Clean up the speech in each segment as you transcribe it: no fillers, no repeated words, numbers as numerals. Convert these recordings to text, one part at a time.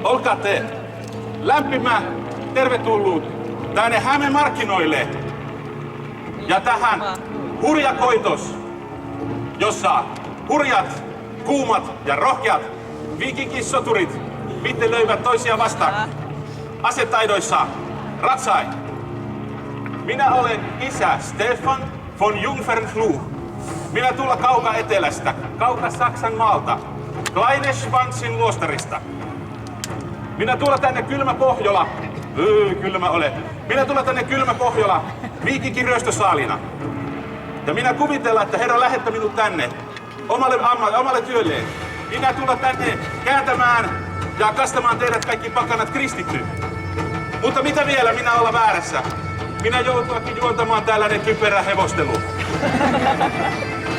Olkaa te lämpimä tervetullut tänne Hämeen markkinoille ja tähän hurjakoitos, jossa hurjat, kuumat ja rohkeat viikinkisoturit vittelöivät toisia vastaan asetaidoissa ratsain. Minä olen isä Stefan von Jungfernfluh. Minä tulla kauka etelästä, kauka Saksan maalta, Kleine Schwanzin luostarista. Minä tulla tänne kylmä Pohjola. Kylmä ole. Minä tulla tänne kylmä Pohjola viikinkiryöstösaalina. Ja minä kuvitella, että Herra lähettää minut tänne omalle työlleen. Minä tulla tänne kääntämään ja kastamaan teidät kaikki pakanat kristitty. Mutta mitä vielä, minä olla väärässä. Minä joutuakin juontamaan tällainen typerä hevostelu.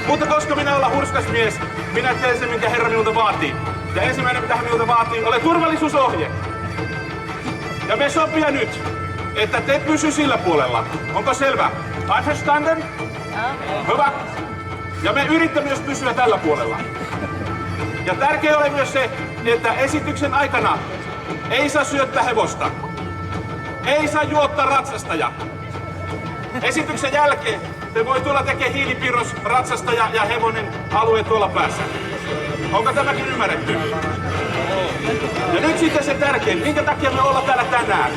Mutta koska minä olla hurskas mies, minä teen sen, minkä Herra minulta vaatii. Ja ensimmäinen, mitä hän minulta vaatii, ole turvallisuusohje. Ja me sopia nyt, että te pysy sillä puolella. Onko selvä? Einverstanden? Hyvä. Ja me yritämme myös pysyä tällä puolella. Ja tärkeää oli myös se, että esityksen aikana ei saa syöttää hevosta. Ei saa juottaa ratsastaja. Esityksen jälkeen te voi tulla tekemään hiilipirros, ratsastaja ja hevonen alue tuolla päässä. Onko tämäkin ymmärretty? Ja nyt sitten se tärkein, minkä takia me ollaan täällä tänään?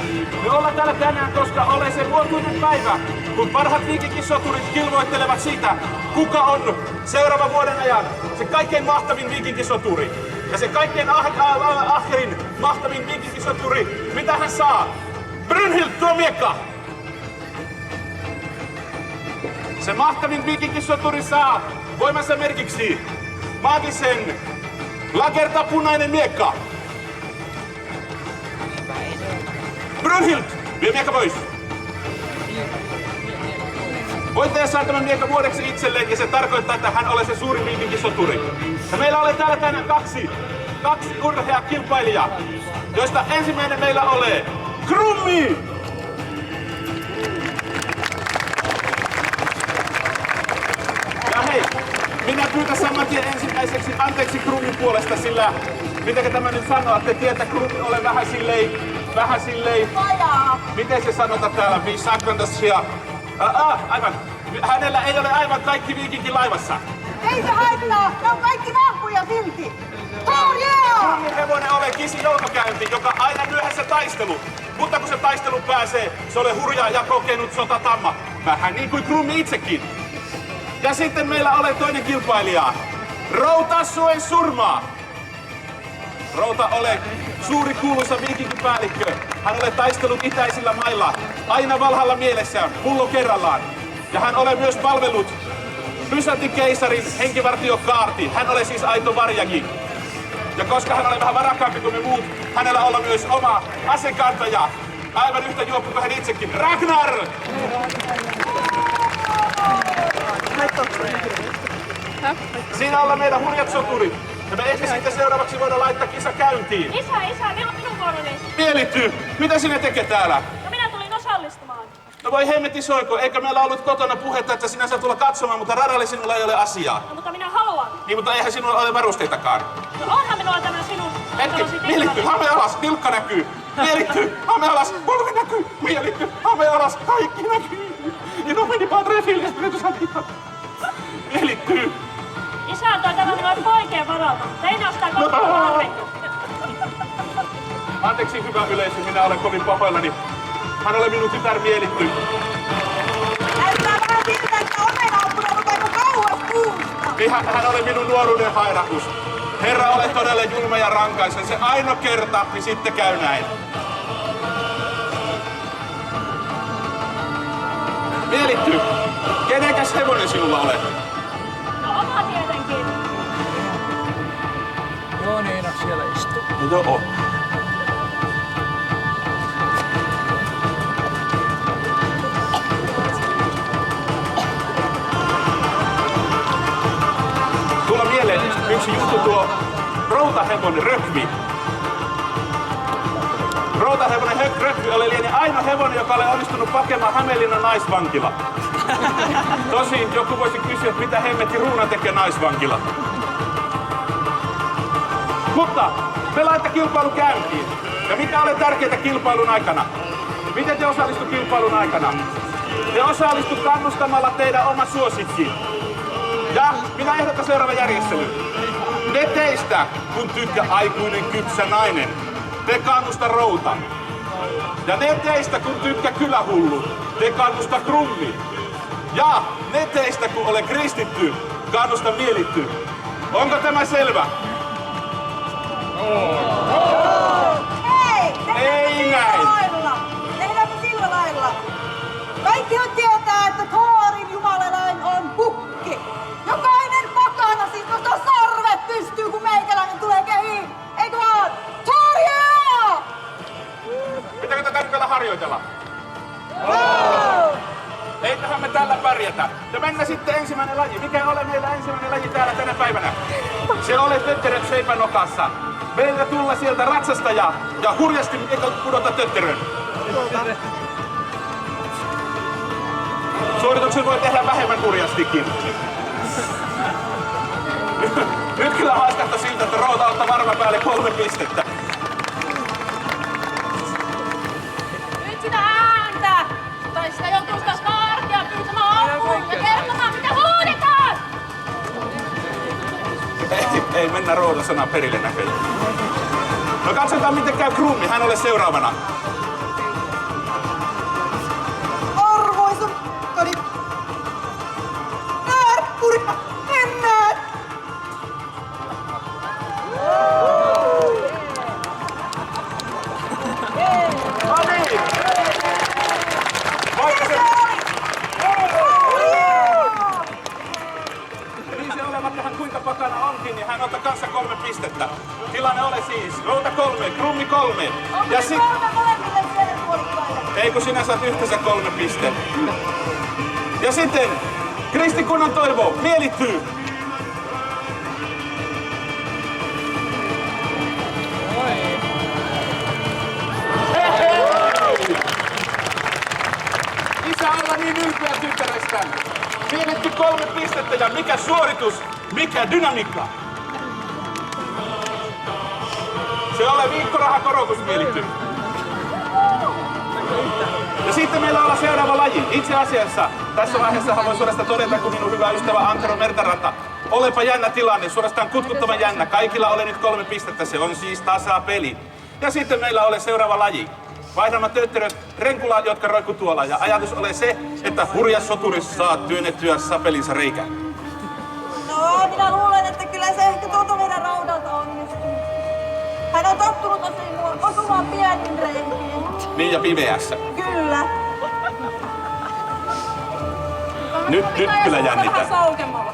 Me ollaan täällä tänään, koska ole se vuotuinen päivä, kun parhaat viikinkisoturit kilvoittelevat siitä, kuka on seuraavan vuoden ajan se kaikkein mahtavin viikinkisoturi. Ja se kaikkein ahkerin mahtavin viikinkisoturi, mitä hän saa? Brynhild, tuo miekka! Se mahtavin viikinkisoturi saa voimansa merkiksi maagisen lagertapunainen miekka. Brynhild, vie miekka pois. Voittaja saa tämän miekka vuodeksi itselleen ja se tarkoittaa, että hän on se suurin viikinkisoturi. Ja meillä on täällä tänään kaksi urheaa kilpailijaa, joista ensimmäinen meillä ole Krummi! Ja hei, minä pyytän saman tien ensimmäiseksi anteeksi Krummin puolesta, sillä mitenkä tämä nyt sanoo, te tiedätte Krummi ole vähän silleen... Vajaa! Miten se sanotaan täällä? Aivan. Hänellä ei ole aivan kaikki viikinkin laivassa. Ei se haittaa! Ne on kaikki vahvoja silti! Oh yeah! Krummin hevonen ole kisi jalkakäynti, joka aina myöhässä taistelu. Mutta kun se taistelu pääsee, se ole hurja ja kokenut sotatamma. Vähän niin kuin Krummi itsekin. Ja sitten meillä ole toinen kilpailija. Routa Suen Surmaa. Routa ole suuri kuuluisa viikinkipäällikkö. Hän ole taistellut itäisillä mailla. Aina valhalla mielessään, pullo kerrallaan. Ja hän ole myös palvellut Byzantin keisarin henkivartiokaarti. Hän ole siis aito varjagi. Ja koska hän oli vähän varakkaampi kuin me muut, hänellä on myös oma asekantaja. Aivan yhtä juoppu kuin hän itsekin. Ragnar! Siinä ollaan meidän hurjat soturit. Ja me ehkä sitten seuraavaksi voidaan laittaa kisa käyntiin. Isä, milloin minun vuoroni? Mielitty! Mitä sinä tekee täällä? No minä tulin osallistumaan. No voi hemmetti soiko, eikä meillä ollut kotona puhetta, että sinä saa tulla katsomaan, mutta radalle sinulla ei ole asiaa. No mutta minä haluan. Niin, mutta eihän sinulla ole varusteitakaan. No onhan minulla tämä sinun Hetki, mielitty, hame alas, nilkka näkyy. Mielitty, hame alas, polvi näkyy. Mielitty, hame alas, kaikki näkyy. Ja no meni padre filis, mielitty. Isä antoi tämän minulle poikien varalta. Tein ostaa kotona tarvikkeet. Anteeksi hyvä yleisö, minä olen kovin pahoillani. Hän oli minun tytär mielitty. Näyttää vähän siltä, että omena on pudonnut aika kauas puusta. Niin hän oli minun nuoruuden hairakus. Herra, ole todella julma ja rankaisen. Se ainoa kerta, niin sitten käy näin. Mielitty, kenenkäs hevonen sinulla olet? No oma tietenkin. Joo niin, no siellä istuu. Joo. Tulla mieleen yksi juttu tuo routahevonen Rökvi. Routahevonen Rökvi oli liian ainoa hevonen, joka oli onnistunut pakemaan Hämeenlinnan naisvankila. Tosin joku voisi kysyä, että mitä hemmetti Ruuna tekee naisvankila. Mutta laitte kilpailu käyntiin. Ja mikä oli tärkeintä kilpailun aikana? Miten te osallistu kilpailun aikana? Te osallistu kannustamalla teidän oma suosikki. Ja minä ehdotan seuraava järjestely. Ne teistä, kun tykkää aikuinen kypsä nainen, te kannusta Routa. Ja ne teistä, kun tykkää kylähullu, te kannusta Krummi. Ja ne teistä, kun ole kristitty, kannusta Mielitty. Onko tämä selvä? Hei! Ei näin! Tehdäänkö sillä lailla? Kaikkihan tietää, että Thoorin jumalalain on pukki. Jokainen pakana siis nostaa sarvet pystyy, kun meikäläinen tulee kehiin. Eikö vaan? Thoria! Pitääkö tätä nyt vielä harjoitella? Wow! Eiköhän me tällä pärjätä. Ja mennä sitten ensimmäinen laji. Mikä ole meillä ensimmäinen laji täällä tänä päivänä? Se oli tötteröt seipänokassa. Meillä tulla sieltä ratsastaja ja hurjasti eikä pudota tötterön. Suorituksen voi tehdä vähemmän hurjastikin. Nyt kyllä haiskahtaa siltä, että Routa ottaa varma päälle 3 pistettä. Nyt sitä ääntä! Tai sitä joutuu sitä kaartia pyytämään apuun ja kertomaan mitä huudetaan! Ei mennä Routan sanaa perille näköjään. No katsotaan miten käy Krummi, hän ole seuraavana. Arvoisa kadi. Närppuri, mennään! No niin! Vaikka se... Niin se olematta hän kuinka pakana onkin, niin hän ottaa kanssa 3 pistettä. Tilanne ole siis Routa 3, Krummi 3. Ja sit... Ei kun sinä saat yhteensä 3 pistettä. Ja sitten Kristikunnan toivo, Mielittyy. Isä olla niin ylpeä tyttärestään. Mielitty 3 pistettä ja mikä suoritus, mikä dynamiikka. Se ole viikkorahakorotus Mielitty. Ja sitten meillä on seuraava laji. Itse asiassa tässä vaiheessa haluan suorastaan todeta, kun minun hyvä ystävä Antero Mertaranta. Olepa jännä tilanne, suorastaan kutkuttavan jännä. Kaikilla ole nyt 3 pistettä, se on siis tasapeli. Ja sitten meillä on seuraava laji. Vaihdamme tötteröt renkulaan, jotka roikku tuolla. Ja ajatus ole se, että hurjas soturis saa työnnettyä sapelinsa reikään. No, minä luulen, että kyllä se ehkä tuolta meidän Roudalta onnistuu. Hän on tottunut osumaan pienin reikiin. Niin ja pimeässä. Kyllä. Nyt kyllä jännittää. Vähän saukemalla.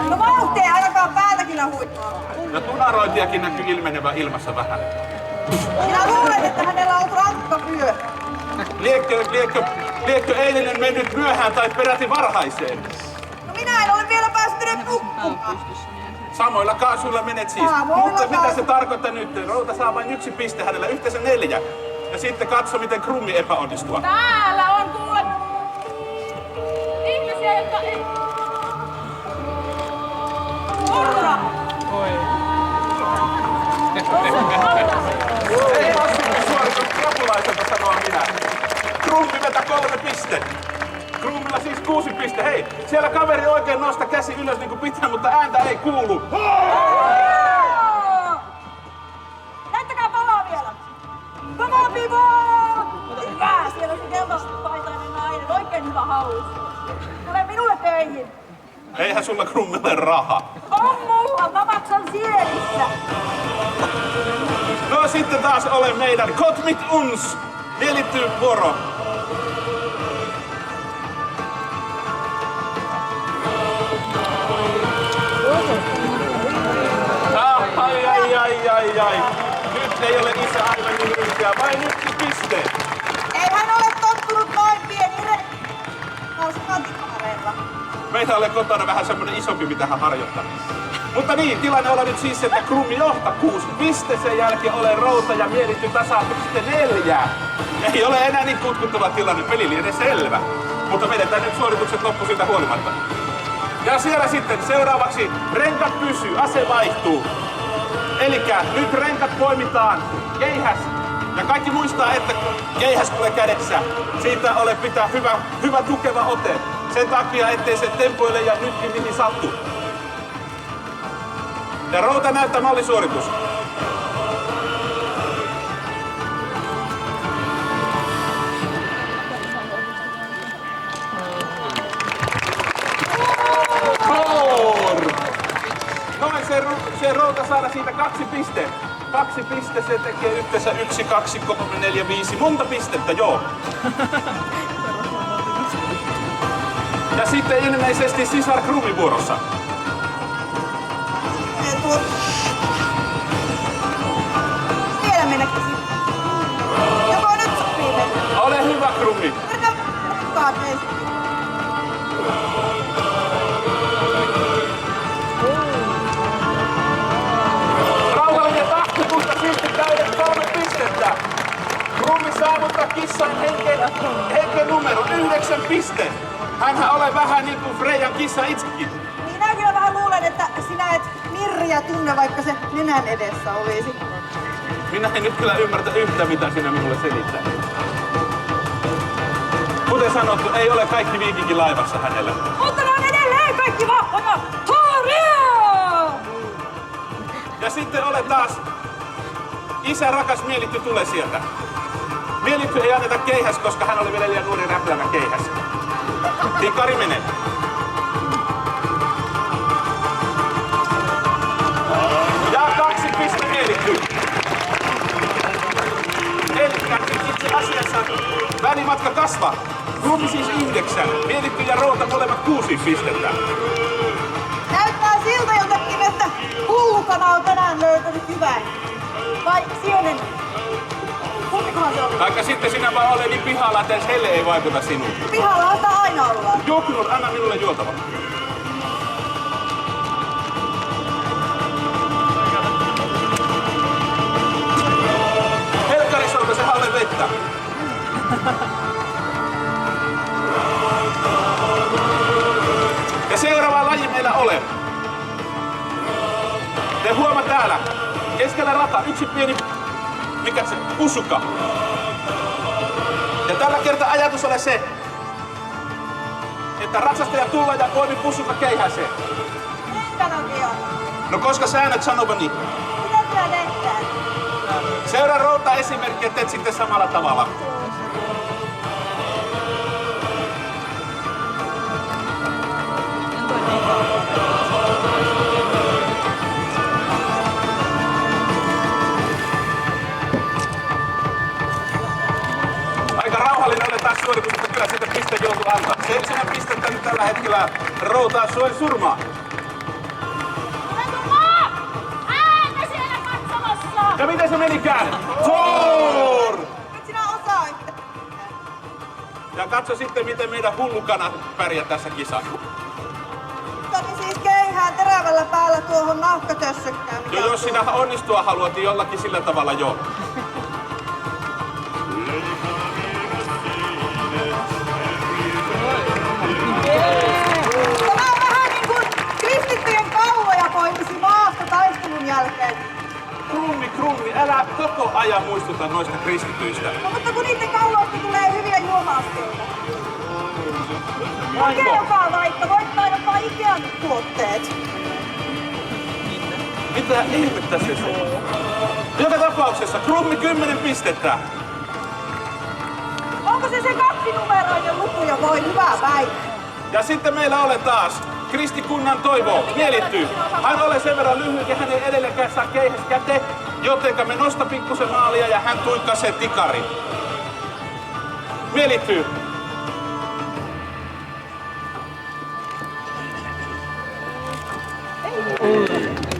No vauhtia ei ainakaan päätä kyllä huittaa. Ja tunarointiakin näkyy ilmenevän ilmassa vähän. Minä luulen, että hänellä on rankka yö. Liekkö eilinen mennyt myöhään tai peräti varhaiseen? No minä en ole vielä päästynyt nukkumaan. Samoilla kaasuilla menet siis. Samoilla Mutta mitä se kaasuilla. tarkoittaa nyt? Routa saa vain 1 piste, hänellä yhteensä 4. Ja sitten katso, miten Krummi epäonnistuu. Täällä on kuule ihmisiä, jotka ei... Orra! Ei ole suoritus rapulaiselta, sanoa minä. Krummi vetä 3 pistettä. Krummilla siis 6 pistettä. Hei, siellä kaveri oikein nosta käsi ylös niin kuin pitää, mutta ääntä ei kuulu. Näyttäkää palaa vielä. Come on, people! Hyvä, siellä on se keltapaitainen nainen. Oikein hyvä haus. Tule minulle töihin. Eihän sulla Krummille rahaa. On mulla, mä maksan sielissä. No sitten taas ole meidän Gott mit uns. Mielittyy vuoro. Ai. Nyt ei ole isä aivan niin ylpeä, vain 1 piste. Ei hän ole tottunut noin pieni nousukantikkareilla. Meitä ole kotona vähän semmonen isompi, mitä hän harjoittaa. Mutta niin, tilanne on nyt siis, että Krummi johtaa 6 piste, sen jälkeen ole Routa ja Mielitty tasaa piste 4. Ei ole enää niin kutkuttava tilanne, peli lienee selvä. Mutta vedetään nyt suoritukset loppu siitä huolimatta. Ja siellä sitten seuraavaksi renkat pysyy, ase vaihtuu. Elikkä nyt renkat poimitaan keihäs. Ja kaikki muistaa, että kun keihäs tulee kädessä, siitä pitää hyvä tukeva ote. Sen takia, ettei se tempoile ja nytkin mihin sattuu. Ja routa näyttää mallisuoritus. Noin se routa saada siitä 2 pistettä. 2 pistettä se tekee yhteensä 1, 2, 3, 4, 5. Monta pistettä, joo. Ja sitten ilmeisesti sisar Krummi vuorossa. Vielä mennäkin sitten. Joko nyt sopii mennä? Ole hyvä, Krummi. Mennään mukaan ensin. Rauhallinen tahti, mutta sitten täydet 3 pistettä. Krummi saavuttaa kissan henken numero 9 piste. Hänhän ole vähän niin kuin Freijan kissa itsekin. Minä kyllä vähän luulen, että sinä et Mirriä tunne, vaikka se nenän edessä olisi. Minä en nyt kyllä ymmärtä yhtä, mitä sinä minulle selittää. Kuten sanottu, ei ole kaikki viikinkin laivassa hänellä. Mutta ne on edelleen kaikki vahvana! Toria! Ja sitten ole taas isä rakas Mielitty tulee sieltä. Mielitty ei anneta keihäs, koska hän oli vielä liian nuori räplänä keihäs. Tikari menee. Ja 2 piste Mielitty. Elikkä itse asiassa välimatka kasvaa. Krummi siis 9. Mielitty ja Routa molemmat 6 pistettä. Näyttää siltä jotakin, että Hullukana on tänään löytänyt hyvän. Vai Sienen? Kummikohan se oli? Taikka sitten sinä vaan ole niin pihalla, että edes helle ei vaikuta sinuun. Pihallahan sitä aina ollaan. Joknur, anna minulle juotava. Helkarisolta sehän ole vettä. Ja seuraava laji meillä ole. Te huomaa täällä. Keskellä rata yksi pieni, mikä se, pussukka. Ja tällä kertaa ajatus ole se, että ratsastaja tulee ja poimi pussukka keihäseen. Minkä takia? No koska säännöt sanovat niin. Mitä sinä tehdään? Seuraa Routa esimerkkiä, teet sitten samalla tavalla. Aika rauhallinen oli taas suoritus, mutta kyllä siitä piste joutui antaa. 7 pistettä nyt tällä hetkellä Routaa Suen surmaa. Ääntä siellä katsomassa! Ja miten se menikään? Thor! Nyt sinä osaat. Ja katso sitten, miten meidän Hullukana pärjää tässä kisassa. Toni siis keihään terävällä päällä tuohon nahkatössökkään. Jo, jos sinä onnistua haluat, niin jollakin sillä tavalla jo. Tämä on vähän niin kuin kristittyjen kauloja poimisi maasta taistelun jälkeen. Krummi, älä koko ajan muistuta noista kristityistä. No, mutta kun niiden kauloista tulee hyviä juoma-asteita. Kerrokaa vaikka, voit painottaa Ikean tuotteet. Mitä ihmettä se on? Joka tapauksessa Krummi 10 pistettä. Onko se 2-numeroinen luku ja voi hyvää päivää? Ja sitten meillä ole taas Kristikunnan Toivo, Mielitty. Hän ole sen verran lyhyt ja hän ei edelleenkään saa keihäs käteen, jotenka me nosta pikkusen maalia ja hän tuikkasee tikari. Mielitty.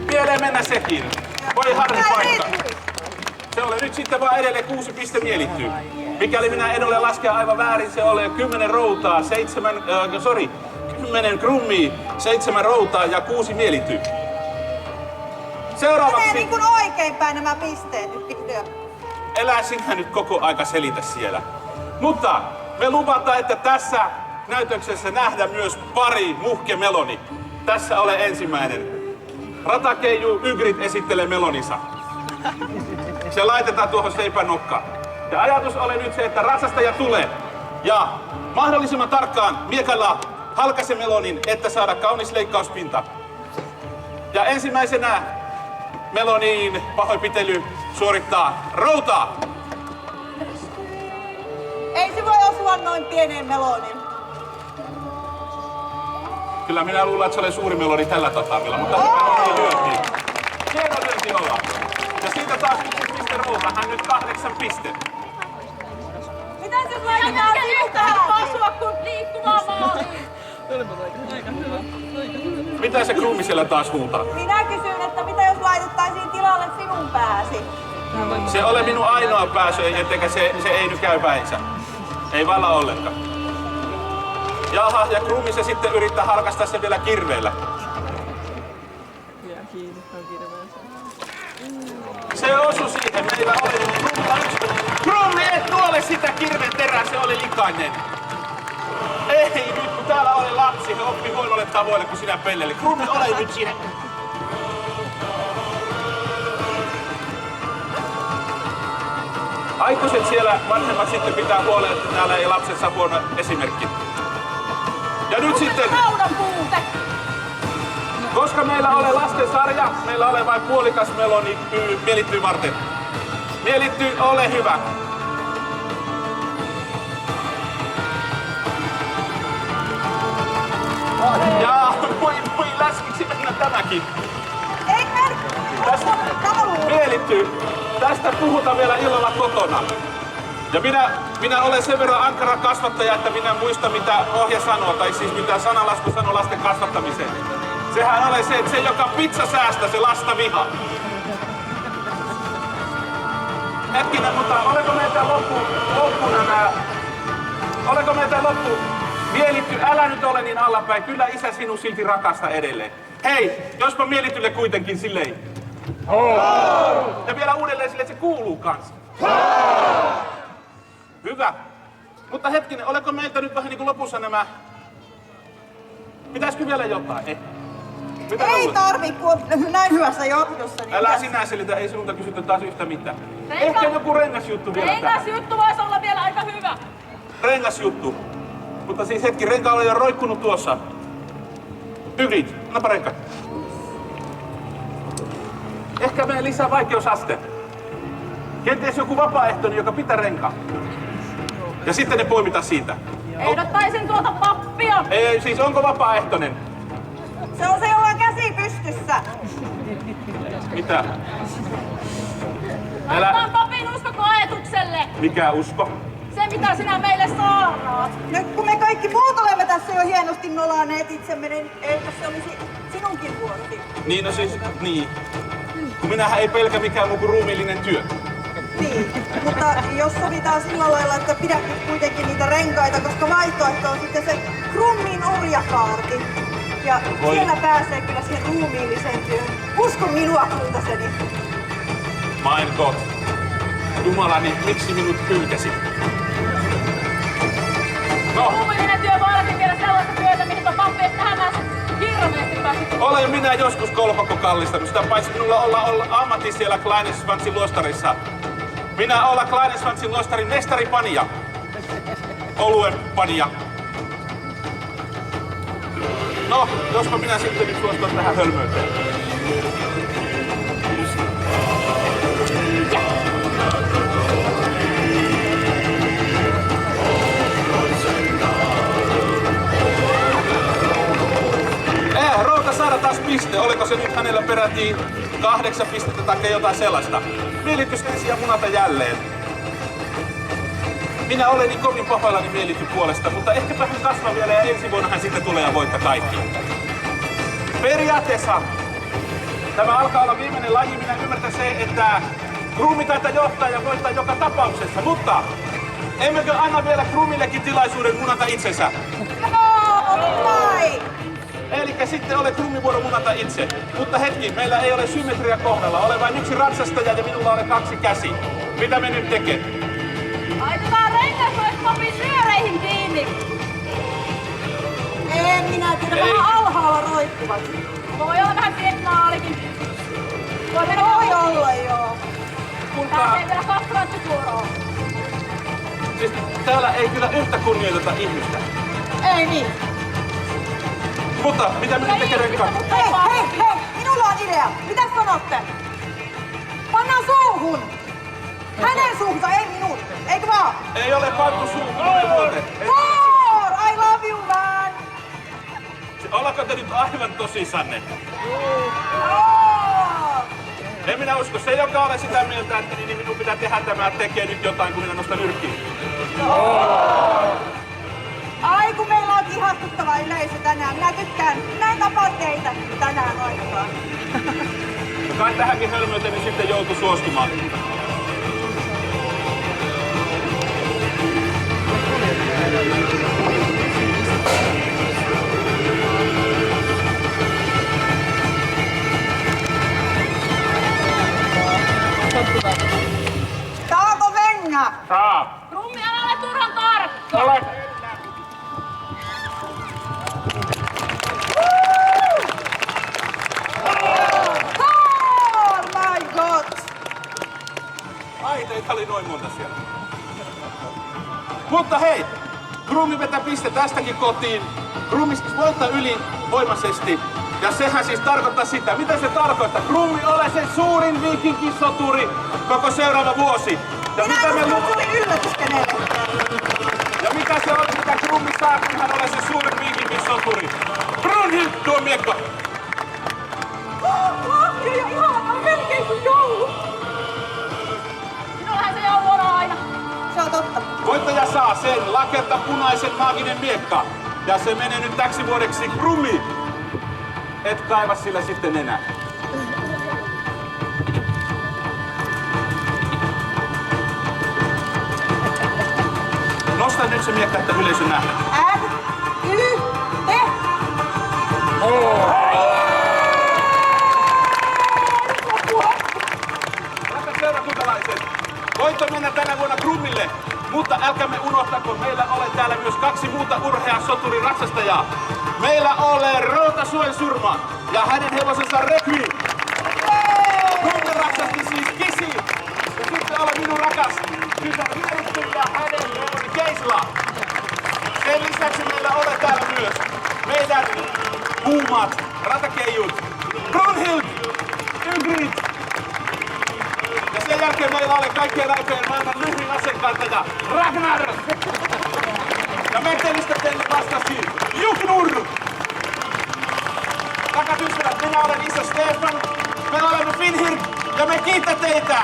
Pieleen mennä sekin. Voi harmi paikka. Se oli nyt sitten vaan edelleen 6 piste Mielittyy. Mikäli minä en ole laskea aivan väärin, se oli 10 Routaa, 10 Krummia, 7 Routaa ja 6 Mielittyy. Menee Seuraavaksi, niin kuin oikeinpäin nämä pisteet nyt vihdoin. elää sinä nyt koko aika selitä siellä. Mutta me luvataan, että tässä näytöksessä nähdä myös pari Muhke Meloni. Tässä ole ensimmäinen. Ratakeiju Ygrit esittelee meloninsa. Se laitetaan tuohon seipän nokkaan. Ja ajatus oli nyt se, että ratsastaja tulee ja mahdollisimman tarkkaan miekalla halkaise melonin, että saada kaunis leikkauspinta. Ja ensimmäisenä Melonin pahoinpitely suorittaa routaa. Ei se voi osua noin pieneen meloniin. Kyllä minä luulen, että se oli suuri meloni tällä tatamilla, mutta hyvä meloni lyöntiin. Hieno lyönti olla. Ja siitä taas 1 piste routa, hän nyt 8 piste. Mitäs jos laitetaan sinun päälle? Osua kuin liikkuvaa maaliin. Mitä se Krumi siellä taas huutaa? Minä kysyn, että mitä jos laitettaisiin tilalle sinun pääsi? Se ole minun ainoa pääsy, ettekä se ei nyt käy päinsä. Ei valla ollenkaan. Jaha, ja Krumi se sitten yrittää halkaista sen vielä kirveellä. Se osui siihen, meillä oli Krumi, et tuole sitä kirven terää, se oli likainen. Ei nyt, kun täällä oli lapsi, he oppi huonolle tavoille, kun sinä pelleli. Krumi, ole nyt siinä. Aikuiset siellä vanhemmat sitten pitää huolen, että täällä ei lapset saa huono esimerkki. Ja nyt sitten, Raudan puute. koska meillä ole lastensarja, meillä ole vain puolikas meloni mielittyy varten. Mielittyy, ole hyvä. Ja voi läskiksi mennä tämäkin. Ei mene! Mielittyy. Tästä puhutaan vielä illalla kotona. Ja minä olen sen verran ankara kasvattaja, että minä muistan mitä ohje sanoo, tai siis mitä sanalasku sanoo lasten kasvattamiseen. Sehän oli se, että se joka pizza säästä, se lasta viha. Hetkinen, mutta oliko meitä loppu nämä... Oliko meitä loppu? Mielitty, älä nyt ole niin allapäin. Kyllä isä sinun silti rakastaa edelleen. Hei, jospa Mielitylle kuitenkin silleen. Ja vielä uudelleen silleen, että se kuuluu kanssa. Hyvä. Mutta hetkinen, oliko meiltä nyt vähän niin kuin lopussa nämä... Pitäisikö vielä jotain? Mitä Ei luulet? tarvi, kun on näin hyvässä johdossa. Niin Älä mitäs? sinä selitä, ei sinulta kysytä taas yhtä mitään. Rengas- Ehkä joku rengasjuttu vielä tähän. Rengasjuttu voisi olla vielä aika hyvä. Rengasjuttu. Mutta siis hetki, renka oli jo roikkunut tuossa. Ygrit, annapa renka. Ehkä menee lisää vaikeusaste. Kenties joku vapaaehtoinen, joka pitää renkaa. Ja sitten ne poimitaan siitä. Ehdottaisin tuota pappia. Ei, siis onko vapaaehtoinen? Se on se, jolla on käsi pystyssä. Mitä? Antaa papin usko koetukselle. Mikä usko? Se mitä sinä meille saaraat. Nyt kun me kaikki muut olemme tässä jo hienosti nolaneet itsemme, niin eikö se olisi sinunkin vuorosi? Niin, no siis, niin. Kun minähän ei pelkä mikään muu kuin ruumiillinen työ. Niin, mutta jos sovitaan sillä lailla, että pidät nyt kuitenkin niitä renkaita, koska vaihtoehto on sitten se Krummin orjakaarti. Ja Voi. siellä pääsee kyllä siihen ruumiilliseen työhön. Usko minua, kultaseni. Mein Gott. Jumalani, miksi minut pyytäsit? No, Ruumiillinen työ voi ollakin vielä sellaista työtä, mihin on pappi, että tähän mä hirveästi pääsit. olen minä joskus kolpakko kallistanut. Sitä paitsi minulla olla ammatti siellä Kleinesvansin luostarissa. Minä olla Kleinesvansin luostarin mestaripanija. Oluen panija. No, jospa minä sitten nyt suostun tähän hölmöyteen. Routa saada taas piste. Oliko se nyt hänellä peräti 8 pistettä tai jotain sellaista? Mielitys ensin ja munata jälleen. Minä olen niin kovin pahoillani Mielity puolesta, mutta ehkäpä hän kasvaa vielä ja ensi vuonna hän sitten tulee ja voittaa kaikki. Periaatteessa tämä alkaa olla viimeinen laji. Minä ymmärrän se, että Krumi taitaa johtaa ja voittaa joka tapauksessa, mutta emmekö anna vielä Krumillekin tilaisuuden munata itsensä? Vai! Elikkä sitten ole Krummivuoro munata itse. Mutta hetki, meillä ei ole symmetria kohdalla. Ole vain yksi ratsastaja ja minulla on 2 käsi. Mitä me nyt tekee? Laitetaan rengas noista papin nyöreihin kiinni. En minä tiedä, Ei. vähän alhaalla roikkuvat. Voi olla vähän signaalikin. Voi mennä Voi olla joo. Pääsee vielä kastraattisuoroon. Siis täällä ei kyllä yhtä kunnioiteta ihmistä. Ei niin. Mutta mitä me nyt tekee renkaan? Hei, minulla on idea. Mitä sanotte? Pannaan suuhun. Hänen suuhunsa, ei minun. Eikö vaan? Ei ole pantu suuhun. Thor, I love you man. Ollako te nyt aivan tosissanne? Oh. En minä usko. Se, joka ole sitä mieltä, että niin minun pitää tehdä tämä, tekee nyt jotain, kun minä nostan nyrkkiin. Ai kun meillä on ihastuttava yleisö tänään. Minä tykkään. Minä en tapaa teitä tänään ainakaan. Kai tähänkin hölmöyteen niin sitten joutui suostumaan. Saako mennä? Saa. Krummi, älä ole turhan tarkka. Ole. Thor, my god. Ai, teitä oli noin monta siellä. Mutta hei, Krummi vetää piste tästäkin kotiin. Krummi siis voittaa ylivoimaisesti. Ja sehän siis tarkoittaa sitä. Mitä se tarkoittaa? Krummi ole se suurin viikinkisoturi koko seuraava vuosi. Ja Minä mitä me en usko, tuli yllätys kenelle. Ja mikä se on, mitä Krummi saa, kun hän ole se suurin viikinkisoturi? Brunhild tuo miekko. Lahja ja ihanaa, melkein kuin joulu. Minullahan se joulu on aina. Se on totta. Voittaja saa sen lakerta punaisen maaginen miekka. Ja se menee nyt täksi vuodeksi Krummi. Et kaiva sillä sitten enää. Nosta nyt se miekka, että yleisö nähdään. N-Y-T. Rakas seurakuntalaiset, voitto mennä tänä vuonna Krummille. Mutta älkäämme unohtako, meillä ole täällä myös kaksi muuta urheasoturin ratsastajaa. Meillä ole Routa Suensurma ja hänen hevosensa Rekvi. Krummi ratsasti siis Kisi. Ja sitten ole minun rakas tytär Hirttu ja hänen hevonen Keisla. Sen lisäksi meillä ole täällä myös meidän kuumat ratakeijut Brunhild, Ygritte. Ja sen jälkeen meillä oli kaikkien aikojen maailman lyhyin asekantaja Ragnar. Ja Mettelistä teille vastasi Juknur. Rakat ystävät, minä olen isä Stefan. Me olemme Finhird ja me kiittää teitä.